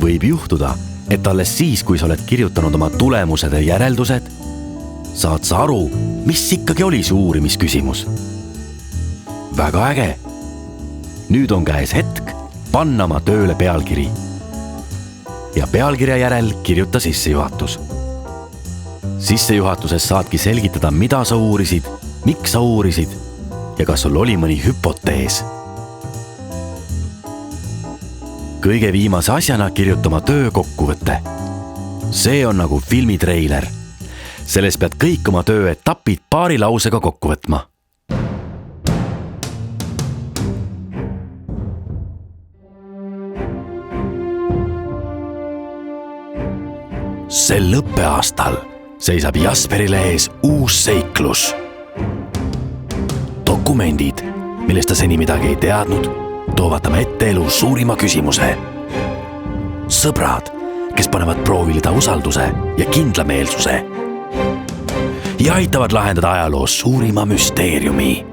võib juhtuda, et alles siis, kui sa oled kirjutanud oma tulemused ja järeldused, saad sa aru, mis ikkagi oli see uurimisküsimus. Väga äge! Nüüd on käes hetk panna oma tööle pealkiri. Ja pealkirja järel kirjuta sissejuhatus. Sissejuhatuses saadki selgitada, mida sa uurisid, miks sa uurisid ja kas sul oli mõni hüpotees. Kõige viimase asjana kirjuta oma töö kokkuvõte. See on nagu filmitreiler. Selles pead kõik oma töö etapid paari lausega kokku võtma. Sel õppeaastal seisab Jasperile ees uus seiklus. Dokumendid, millest ta seni midagi ei teadnud, toovad tema ette elu suurima küsimuse. Sõbrad, kes panevad proovile ta usalduse ja kindlameelsuse ja aitavad lahendada ajaloos suurima müsteeriumi.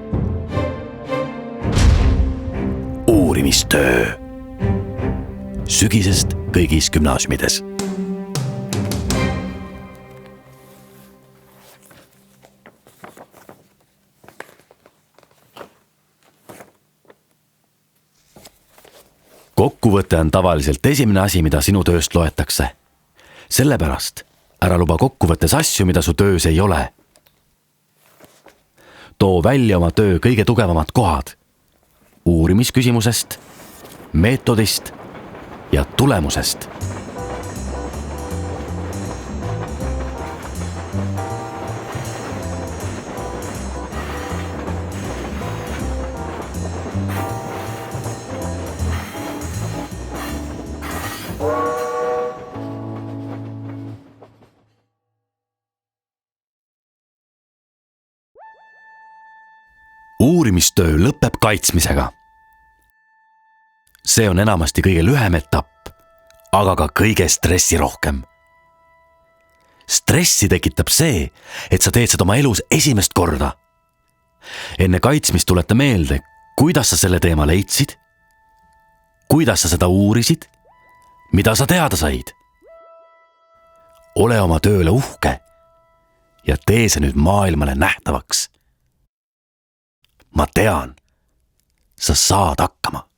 Uurimistöö. Sügisest kõigis gümnaasiumides. Kokkuvõte on tavaliselt esimene asi, mida sinu tööst loetakse. Sellepärast ära luba kokkuvõttes asju, mida su töös ei ole. Too välja oma töö kõige tugevamad kohad. Uurimisküsimusest, meetodist ja tulemusest. Uurimistöö lõpeb kaitsmisega. See on enamasti kõige lühem etapp, aga ka kõige stressirohkem. Stressi tekitab see, et sa teed seda oma elus esimest korda. Enne kaitsmist tuleta meelde, kuidas sa selle teema leidsid, kuidas sa seda uurisid, mida sa teada said. Ole oma tööle uhke ja tee see nüüd maailmale nähtavaks. Ma tean, sa saad hakkama.